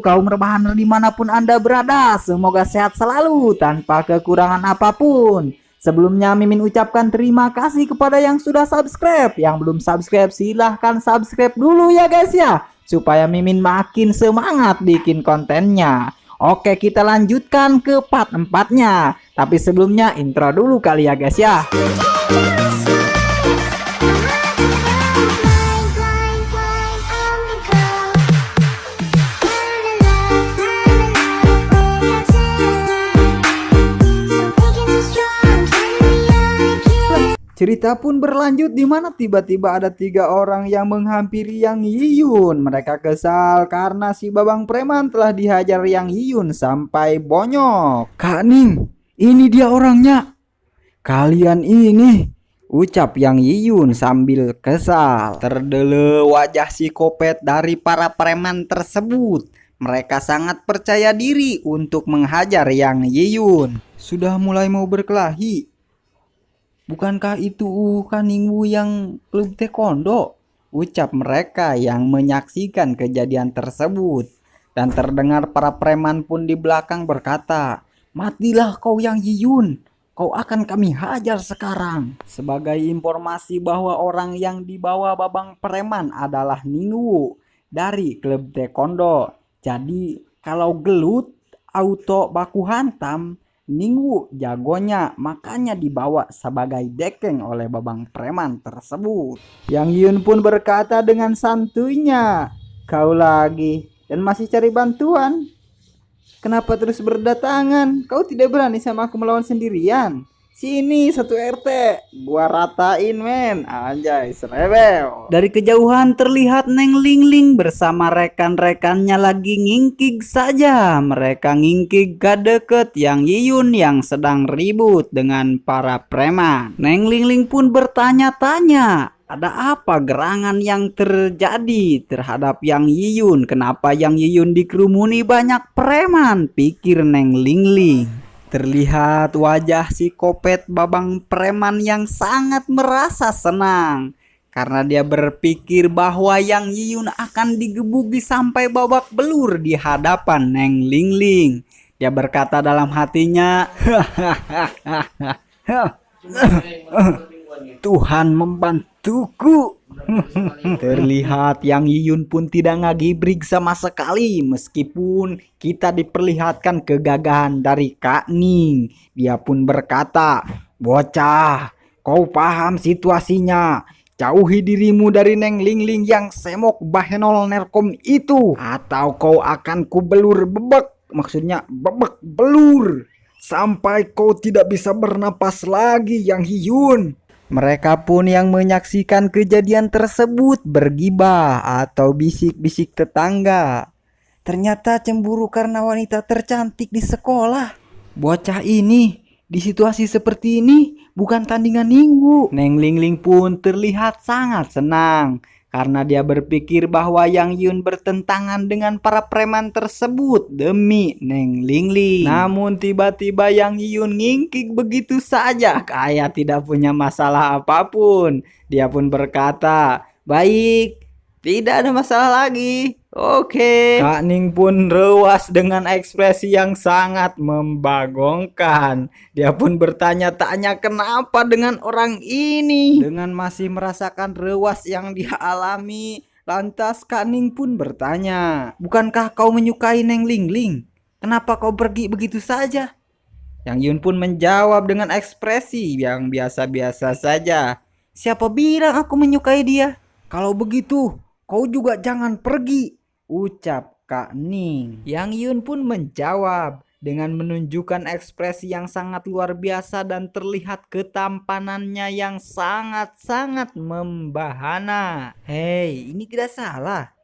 kaum rebahan dimanapun Anda berada, semoga sehat selalu tanpa kekurangan apapun. Sebelumnya Mimin ucapkan terima kasih kepada yang sudah subscribe. Yang belum subscribe silahkan subscribe dulu ya guys ya, supaya Mimin makin semangat bikin kontennya. Oke, kita lanjutkan ke part 4-nya. Tapi sebelumnya intro dulu kali ya guys ya. Cerita pun berlanjut di mana tiba-tiba ada 3 orang yang menghampiri Yang Yiyun. Mereka kesal karena si Babang Preman telah dihajar Yang Yiyun sampai bonyok. "Kak Ning, ini dia orangnya. Kalian ini," ucap Yang Yiyun sambil kesal. Terdele wajah psikopat dari para preman tersebut. Mereka sangat percaya diri untuk menghajar Yang Yiyun. "Sudah mulai mau berkelahi. Bukankah itu Kaningwu yang klub taekwondo?" ucap mereka yang menyaksikan kejadian tersebut. Dan terdengar para preman pun di belakang berkata, "Matilah kau Yang Yiyun, kau akan kami hajar sekarang." Sebagai informasi bahwa orang yang dibawa Babang Preman adalah Ningwu dari klub taekwondo. Jadi kalau gelut auto baku hantam, Ningwu jagonya, makanya dibawa sebagai dekeng oleh Babang Preman tersebut. Yang Yun pun berkata dengan santuinya, "Kau lagi dan masih cari bantuan? Kenapa terus berdatangan? Kau tidak berani sama aku melawan sendirian? Sini satu RT, gua ratain men, anjay serebel." Dari kejauhan terlihat Neng Lingling bersama rekan-rekannya lagi ngingkig saja. Mereka ngingkig gak deket Yang Yiyun yang sedang ribut dengan para preman. Neng Lingling pun bertanya-tanya, ada apa gerangan yang terjadi terhadap Yang Yiyun? Kenapa Yang Yiyun dikerumuni banyak preman? Pikir Neng Lingling. Terlihat wajah psikopat Babang Preman yang sangat merasa senang karena dia berpikir bahwa Yang Yiyun akan digebuki sampai babak belur di hadapan Neng Lingling. Dia berkata dalam hatinya, "Tuhan membantuku." Terlihat Yang Yiyun pun tidak ngagibrig sama sekali meskipun kita diperlihatkan kegagahan dari Kak Ning. Dia pun berkata, "Bocah, kau paham situasinya. Jauhi dirimu dari Neng Lingling yang semok bahenol nerkom itu, atau kau akan kubelur bebek." Maksudnya bebek belur sampai kau tidak bisa bernapas lagi Yang Yiyun. Mereka pun yang menyaksikan kejadian tersebut bergibah atau bisik-bisik tetangga. Ternyata cemburu karena wanita tercantik di sekolah. Bocah ini di situasi seperti ini bukan tandingan Ningwu. Neng Lingling pun terlihat sangat senang karena dia berpikir bahwa Yang Yun bertentangan dengan para preman tersebut demi Neng Lingling. Namun tiba-tiba Yang Yun ngingkik begitu saja kayak tidak punya masalah apapun. Dia pun berkata, "Baik, tidak ada masalah lagi. Oke." Kak Ning pun rewas dengan ekspresi yang sangat membagongkan. Dia pun bertanya-tanya kenapa dengan orang ini. Dengan masih merasakan rewas yang dia alami, lantas Kak Ning pun bertanya, "Bukankah kau menyukai Neng Lingling? Kenapa kau pergi begitu saja?" Yang Yun pun menjawab dengan ekspresi yang biasa-biasa saja, "Siapa bilang aku menyukai dia? Kalau begitu kau juga jangan pergi," ucap Kak Ning. Yang Yun pun menjawab dengan menunjukkan ekspresi yang sangat luar biasa dan terlihat ketampanannya yang sangat-sangat membahana. "Hei, ini tidak salah.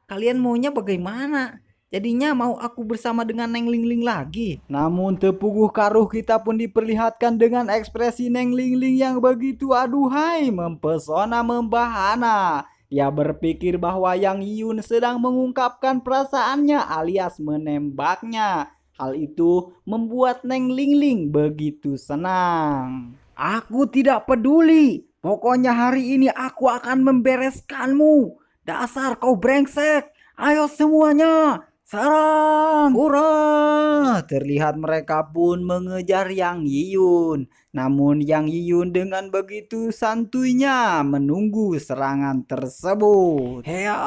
Kalian maunya bagaimana? Jadinya mau aku bersama dengan Neng Lingling lagi?" Namun tepuguh karuh kita pun diperlihatkan dengan ekspresi Neng Lingling yang begitu aduhai, mempesona, membahana. Dia berpikir bahwa Yang Yun sedang mengungkapkan perasaannya alias menembaknya. Hal itu membuat Neng Lingling begitu senang. "Aku tidak peduli. Pokoknya hari ini aku akan membereskanmu. Dasar kau brengsek. Ayo semuanya. Sarang! Hurrah! Terlihat mereka pun mengejar Yang Yiyun. Namun Yang Yiyun dengan begitu santuinya menunggu serangan tersebut. Hea!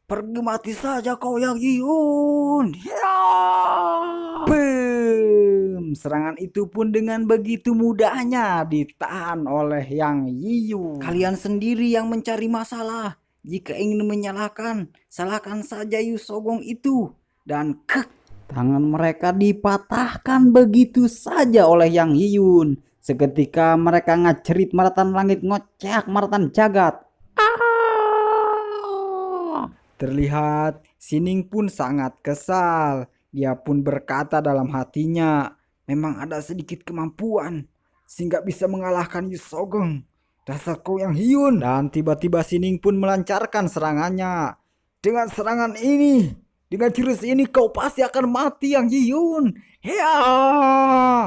Pergi mati saja kau Yang Yiyun! Hea! Boom! Serangan itu pun dengan begitu mudahnya ditahan oleh Yang Yiyun. Kalian sendiri yang mencari masalah. Jika ingin menyalahkan, salahkan saja Yu Sogong itu. Dan tangan mereka dipatahkan begitu saja oleh Yang Yiyun. Seketika mereka ngacerit maratan langit, ngocak maratan jagat. Terlihat Sining pun sangat kesal. Dia pun berkata dalam hatinya, memang ada sedikit kemampuan sehingga bisa mengalahkan Yu Sogong. Dasar kau Yang Hyun. Dan tiba-tiba Sining pun melancarkan serangannya. Dengan serangan ini, dengan jurus ini kau pasti akan mati Yang Hyun. Hea!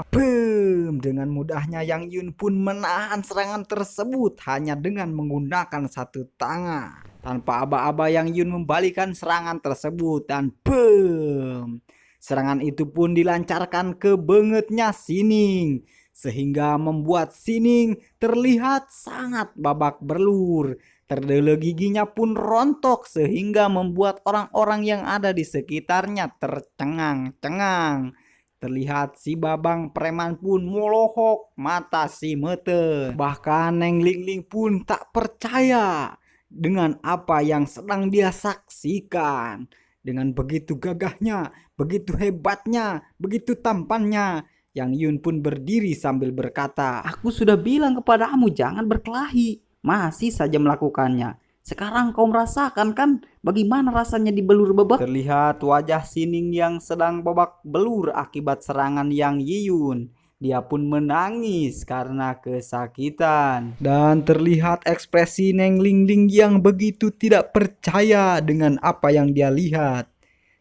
Boom! Dengan mudahnya Yang Hyun pun menahan serangan tersebut hanya dengan menggunakan satu tangan. Tanpa aba-aba Yang Hyun membalikan serangan tersebut dan boom! Serangan itu pun dilancarkan ke bengetnya Sining. Sehingga membuat Sining terlihat sangat babak belur. Terdele giginya pun rontok sehingga membuat orang-orang yang ada di sekitarnya tercengang-cengang. Terlihat si Babang preman pun molohok mata si Mete. Bahkan Neng Lingling pun tak percaya dengan apa yang sedang dia saksikan. Dengan begitu gagahnya, begitu hebatnya, begitu tampannya, Yang Yun pun berdiri sambil berkata, "Aku sudah bilang kepadamu jangan berkelahi, masih saja melakukannya. Sekarang kau merasakan kan bagaimana rasanya dibelur bebek?" Terlihat wajah Sining yang sedang babak belur akibat serangan Yang Yiyun. Dia pun menangis karena kesakitan. Dan terlihat ekspresi Neng Lingling yang begitu tidak percaya dengan apa yang dia lihat.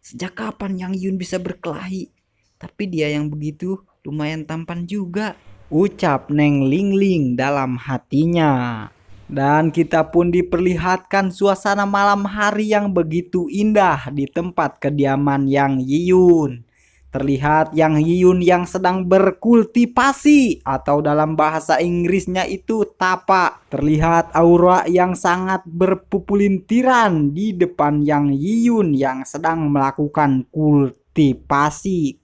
Sejak kapan Yang Yun bisa berkelahi? Tapi dia yang begitu lumayan tampan juga, ucap Neng Lingling dalam hatinya. Dan kita pun diperlihatkan suasana malam hari yang begitu indah di tempat kediaman Yang Yiyun. Terlihat Yang Yiyun yang sedang berkultivasi atau dalam bahasa Inggrisnya itu tapa. Terlihat aura yang sangat berpupulintiran di depan Yang Yiyun yang sedang melakukan kultivasi.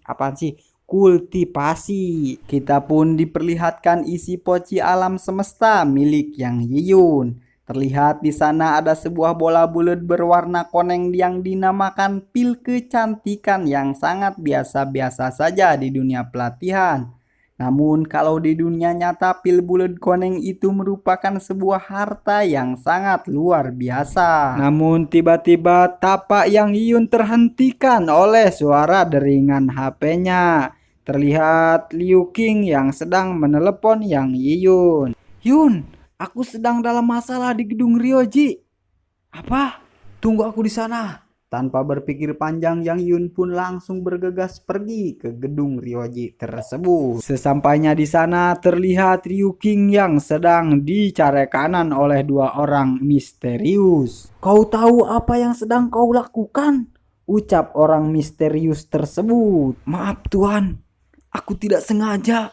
Apaan sih? Kultivasi. Kita pun diperlihatkan isi poci alam semesta milik Yang Yiyun. Terlihat di sana ada sebuah bola bulat berwarna koneng yang dinamakan pil kecantikan yang sangat biasa-biasa saja di dunia pelatihan. Namun kalau di dunia nyata pil bulat koneng itu merupakan sebuah harta yang sangat luar biasa. Namun tiba-tiba tapak Yang Yiyun terhentikan oleh suara deringan HP-nya. Terlihat Liu Qing yang sedang menelepon Yang Yiyun. "Yun, aku sedang dalam masalah di gedung Ryoji." "Apa? Tunggu aku di sana." Tanpa berpikir panjang, Yang Yun pun langsung bergegas pergi ke gedung Ryoji tersebut. Sesampainya di sana terlihat Liu Qing yang sedang dicari kanan oleh dua orang misterius. "Kau tahu apa yang sedang kau lakukan?" ucap orang misterius tersebut. "Maaf Tuan, aku tidak sengaja,"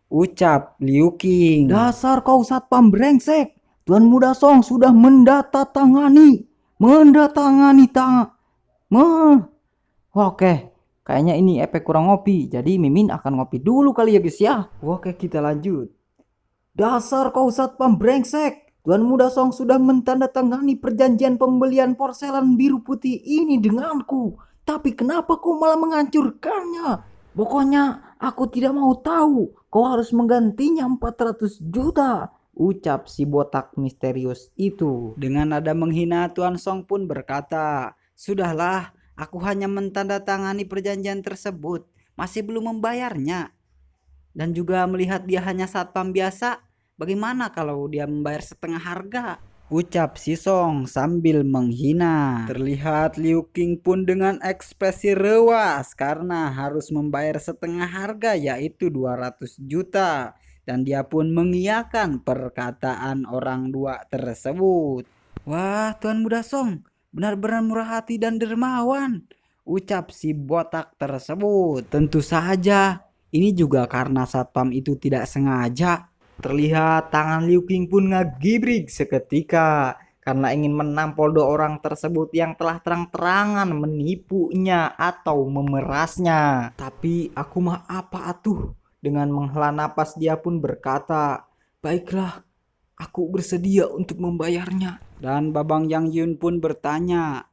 ucap Liu Qing. "Dasar kau satpam brengsek, Tuan Muda Song sudah mendatangani Oke, kayaknya ini efek kurang ngopi, jadi Mimin akan ngopi dulu kali ya guys ya. Oke, kita lanjut. "Dasar kau satpam brengsek, Tuan Muda Song sudah mentandatangani perjanjian pembelian porselen biru putih ini denganku. Tapi kenapa kau malah menghancurkannya? Pokoknya aku tidak mau tahu. Kau harus menggantinya 400 juta. Ucap si botak misterius itu. Dengan nada menghina, Tuan Song pun berkata, "Sudahlah, aku hanya mentandatangani perjanjian tersebut. Masih belum membayarnya. Dan juga melihat dia hanya satpam biasa, bagaimana kalau dia membayar setengah harga?" ucap si Song sambil menghina. Terlihat Liu Qing pun dengan ekspresi rewas karena harus membayar setengah harga yaitu 200 juta. Dan dia pun mengiyakan perkataan orang dua tersebut. "Wah, Tuan Muda Song, benar-benar murah hati dan dermawan, ucap si botak tersebut. Tentu saja, ini juga karena satpam itu tidak sengaja. Terlihat tangan Liu King pun ngagibrig seketika karena ingin menampol dua orang tersebut yang telah terang-terangan menipunya atau memerasnya. Tapi aku mah apa atuh? Dengan menghela napas dia pun berkata, "Baiklah, aku bersedia untuk membayarnya." Dan Babang Yang Yun pun bertanya,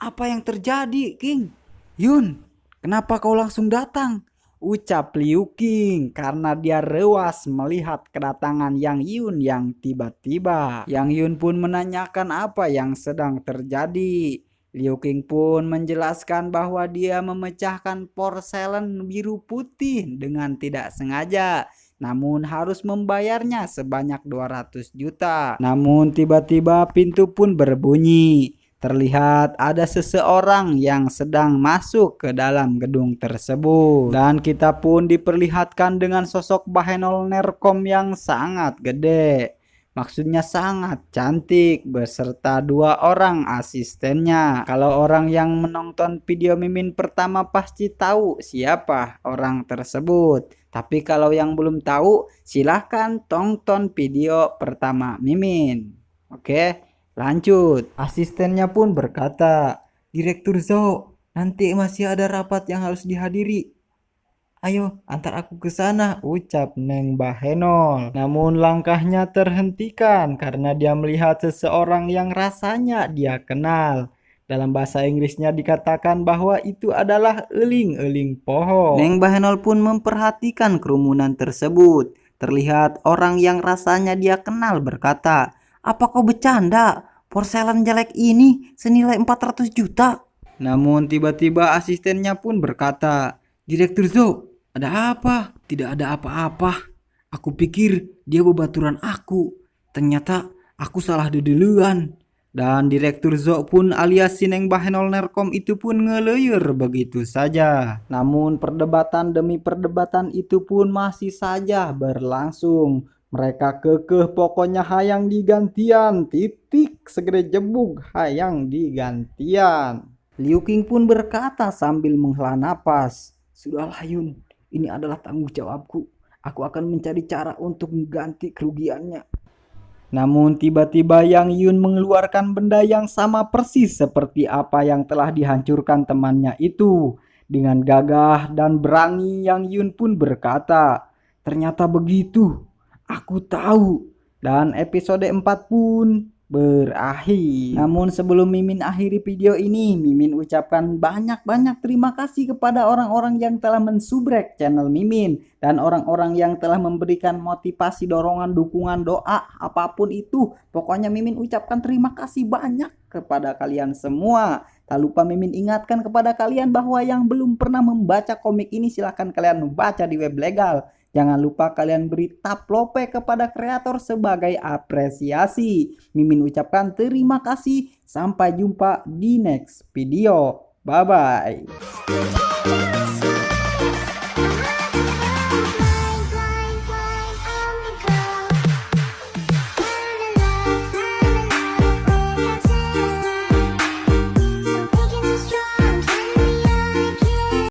"Apa yang terjadi, King?" "Yun, kenapa kau langsung datang?" ucap Liu King karena dia rewas melihat kedatangan Yang Yun yang tiba-tiba. Yang Yun pun menanyakan apa yang sedang terjadi. Liu King pun menjelaskan bahwa dia memecahkan porselen biru putih dengan tidak sengaja, namun harus membayarnya sebanyak 200 juta. Namun tiba-tiba pintu pun berbunyi. Terlihat ada seseorang yang sedang masuk ke dalam gedung tersebut. Dan kita pun diperlihatkan dengan sosok Bahenol Nerkom yang sangat gede. Maksudnya sangat cantik beserta dua orang asistennya. Kalau orang yang menonton video Mimin pertama pasti tahu siapa orang tersebut. Tapi kalau yang belum tahu, silahkan tonton video pertama Mimin. Oke, lanjut. Asistennya pun berkata, "Direktur Zhou, nanti masih ada rapat yang harus dihadiri. Ayo, antar aku ke sana," ucap Neng Bahenol. Namun langkahnya terhentikan karena dia melihat seseorang yang rasanya dia kenal. Dalam bahasa Inggrisnya dikatakan bahwa itu adalah eling-eling pohon. Neng Bahenol pun memperhatikan kerumunan tersebut. Terlihat orang yang rasanya dia kenal berkata, "Apa kau bercanda? Porselen jelek ini senilai 400 juta. Namun tiba-tiba asistennya pun berkata, "Direktur Zhou, ada apa?" "Tidak ada apa-apa. Aku pikir dia bebaturan aku. Ternyata aku salah duluan." Dan Direktur Zhou pun alias Sineng Bahenol Nerkom itu pun ngeleyur begitu saja. Namun perdebatan demi perdebatan itu pun masih saja berlangsung. Mereka kekeh pokoknya hayang digantian, titik segede jebug hayang digantian. Liu King pun berkata sambil menghela napas, "Sudahlah Yun, ini adalah tanggung jawabku. Aku akan mencari cara untuk mengganti kerugiannya." Namun tiba-tiba Yang Yun mengeluarkan benda yang sama persis seperti apa yang telah dihancurkan temannya itu. Dengan gagah dan berani Yang Yun pun berkata, "Ternyata begitu. Aku tahu." Dan episode 4 pun berakhir. Namun sebelum Mimin akhiri video ini, Mimin ucapkan banyak-banyak terima kasih kepada orang-orang yang telah mensubrek channel Mimin dan orang-orang yang telah memberikan motivasi, dorongan, dukungan, doa, apapun itu. Pokoknya Mimin ucapkan terima kasih banyak kepada kalian semua. Tak lupa Mimin ingatkan kepada kalian bahwa yang belum pernah membaca komik ini silahkan kalian membaca di web legal. Jangan lupa kalian beri taplope kepada kreator sebagai apresiasi. Mimin ucapkan terima kasih. Sampai jumpa di next video. Bye-bye.